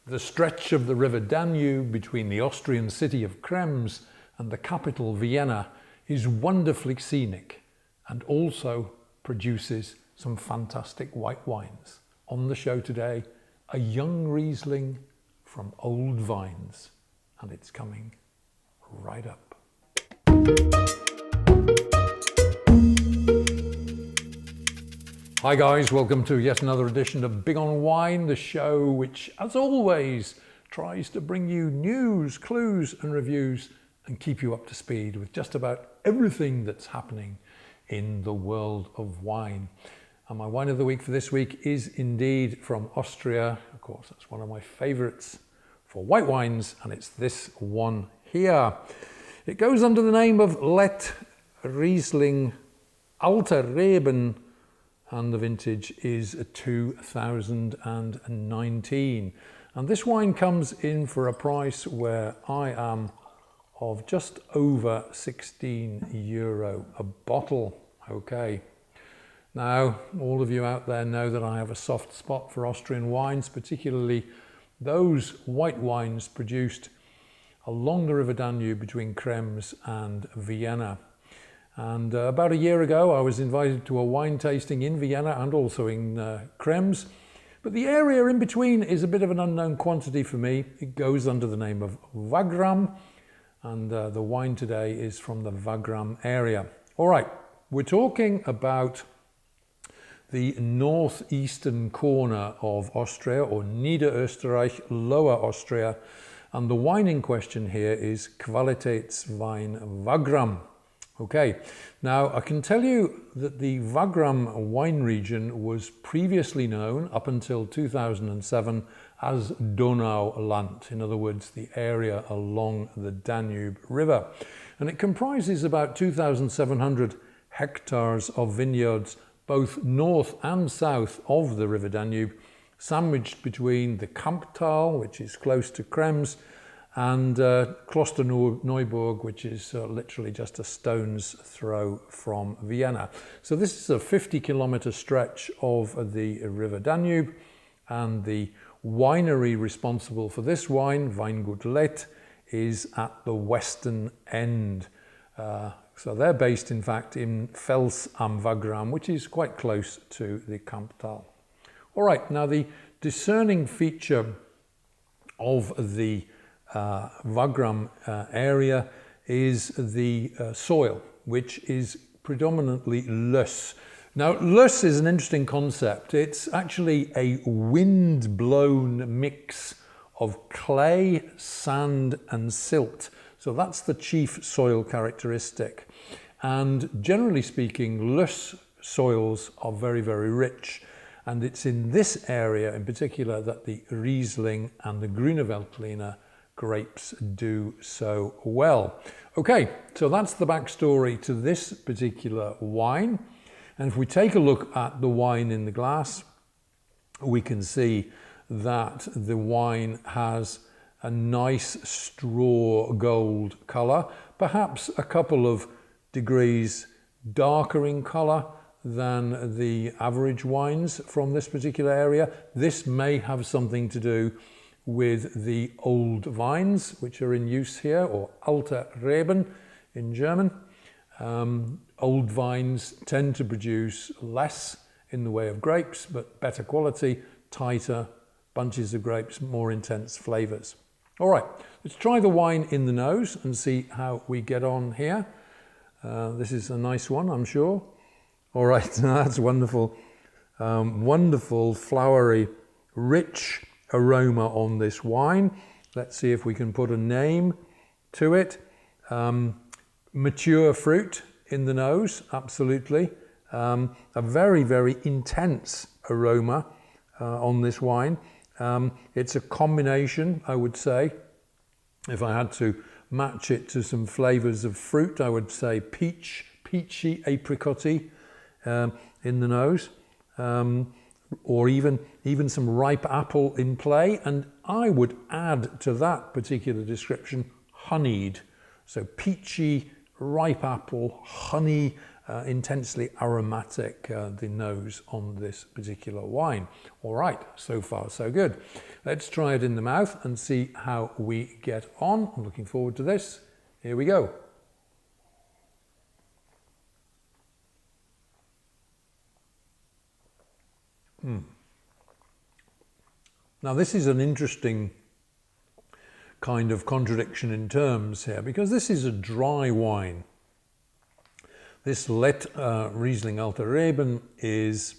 The stretch of the river Danube between the Austrian city of Krems and the capital Vienna is wonderfully scenic and also produces some fantastic white wines. On the show today, a young Riesling from old vines, and it's coming right up. Hi guys, welcome to yet another edition of Big on Wine, the show which, as always, tries to bring you news, clues and reviews and keep you up to speed with just about everything that's happening in the world of wine. And my wine of the week for this week is indeed from Austria. Of course, that's one of my favourites for white wines, and it's this one here. It goes under the name of Leth Riesling Alte Reben, and the vintage is 2019. And this wine comes in for a price where I am of just over €16 a bottle. Okay. Now, all of you out there know that I have a soft spot for Austrian wines, particularly those white wines produced along the River Danube between Krems and Vienna. And about a year ago, I was invited to a wine tasting in Vienna and also in Krems. But the area in between is a bit of an unknown quantity for me. It goes under the name of Wagram, and the wine today is from the Wagram area. All right, we're talking about the northeastern corner of Austria, or Niederösterreich, Lower Austria. And the wine in question here is Qualitätswein Wagram. Okay, now I can tell you that the Wagram wine region was previously known up until 2007 as Donauland, in other words, the area along the Danube River. And it comprises about 2,700 hectares of vineyards, both north and south of the River Danube, sandwiched between the Kamptal, which is close to Krems, and Klosterneuburg, which is literally just a stone's throw from Vienna. So this is a 50-kilometre stretch of the River Danube, and the winery responsible for this wine, Weingut Leth, is at the western end. So they're based, in fact, in Fels am Wagram, which is quite close to the Kamptal. All right, now the discerning feature of the Wagram area is the soil, which is predominantly Loess. Now, Loess is an interesting concept. It's actually a wind-blown mix of clay, sand and silt. So that's the chief soil characteristic. And generally speaking, Loess soils are very, very rich. And it's in this area in particular that the Riesling and the Güner Veltliner grapes do so well. Okay, so that's the backstory to this particular wine. And if we take a look at the wine in the glass, we can see that the wine has a nice straw gold colour, perhaps a couple of degrees darker in colour than the average wines from this particular area. This may have something to do with the old vines which are in use here, or Alte Reben in German. Old vines tend to produce less in the way of grapes, but better quality, tighter bunches of grapes, more intense flavours. All right, let's try the wine in the nose and see how we get on here. This is a nice one, I'm sure. All right, that's wonderful. Wonderful, flowery, rich aroma on this wine. Let's see if we can put a name to it. Mature fruit in the nose, absolutely. A very, very intense aroma on this wine. It's a combination, I would say. If I had to match it to some flavours of fruit, I would say peachy, apricotty in the nose. Or even some ripe apple in play, and I would add to that particular description honeyed. So peachy, ripe apple, honey, intensely aromatic, the nose on this particular wine. All right, so far so good. Let's try it in the mouth and see how we get on. I'm looking forward to this. Here we go. Now this is an interesting kind of contradiction in terms here, because this is a dry wine. This Leth Riesling Alte Reben is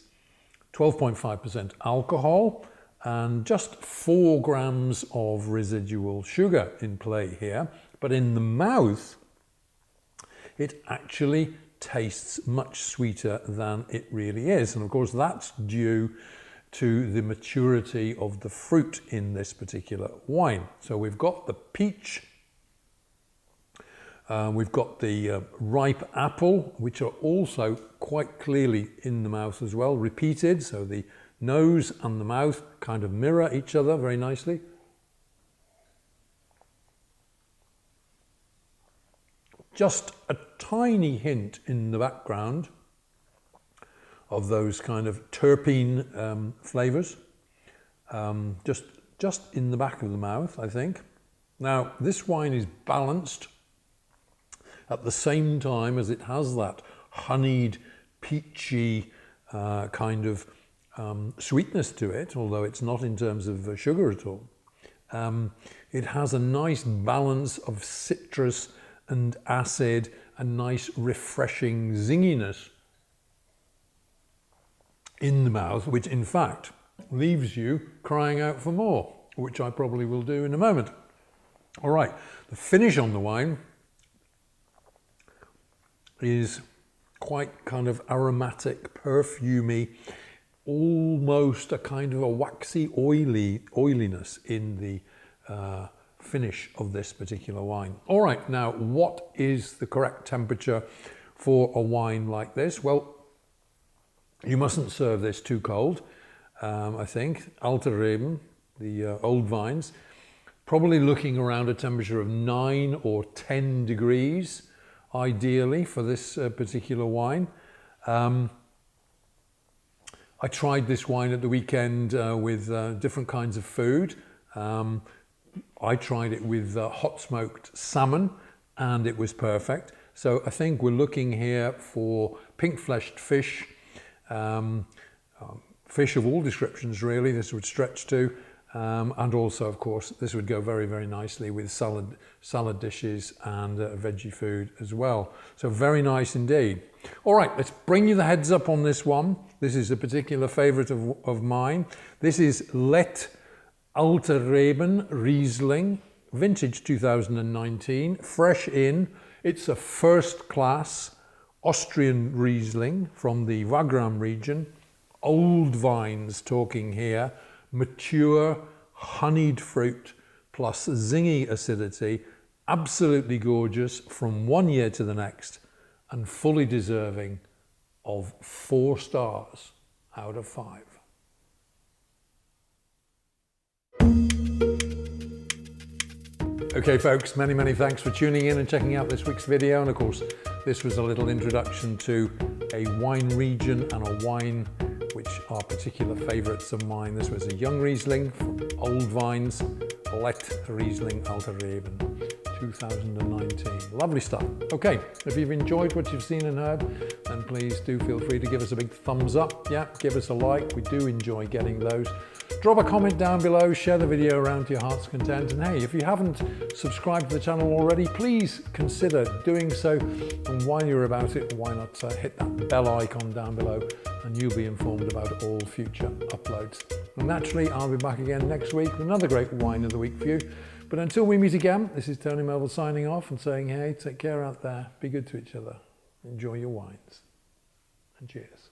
12.5% alcohol and just 4 grams of residual sugar in play here. But in the mouth, it actually tastes much sweeter than it really is. And of course, that's due to the maturity of the fruit in this particular wine. So we've got the peach, we've got the ripe apple, which are also quite clearly in the mouth as well, repeated. So the nose and the mouth kind of mirror each other very nicely. Just a tiny hint in the background of those kind of terpene flavours, just in the back of the mouth, I think. Now, this wine is balanced at the same time as it has that honeyed, peachy kind of sweetness to it, although it's not in terms of sugar at all. It has a nice balance of citrus and acid, a nice refreshing zinginess in the mouth, which in fact leaves you crying out for more, which I probably will do in a moment. All right, the finish on the wine is quite kind of aromatic, perfumey, almost a kind of a waxy oiliness in the finish of this particular wine. All right, now what is the correct temperature for a wine like this? Well, you mustn't serve this too cold, I think. Alte Reben, the old vines, probably looking around a temperature of 9 or 10 degrees, ideally, for this particular wine. I tried this wine at the weekend with different kinds of food. I tried it with hot smoked salmon, and it was perfect. So I think we're looking here for pink fleshed fish, fish of all descriptions really, this would stretch to, and also of course this would go very, very nicely with salad dishes and veggie food as well. So very nice indeed. All right, let's bring you the heads up on this one. This is a particular favourite of mine. This is Leth Alte Reben Riesling, vintage 2019, fresh in. It's a first class Austrian Riesling from the Wagram region. Old vines talking here, mature, honeyed fruit plus zingy acidity, absolutely gorgeous from one year to the next and fully deserving of 4 stars out of 5. Okay folks, many, many thanks for tuning in and checking out this week's video. And of course, this was a little introduction to a wine region and a wine which are particular favourites of mine. This was a young Riesling from old vines, Leth Riesling Alte Reben 2019. Lovely stuff. Okay, if you've enjoyed what you've seen and heard, then please do feel free to give us a big thumbs up. Yeah, give us a like. We do enjoy getting those. Drop a comment down below, share the video around to your heart's content, and hey, if you haven't subscribed to the channel already, please consider doing so, and while you're about it, why not hit that bell icon down below and you'll be informed about all future uploads. And naturally, I'll be back again next week with another great wine of the week for you. But until we meet again, this is Tony Melville signing off and saying, hey, take care out there, be good to each other, enjoy your wines, and cheers.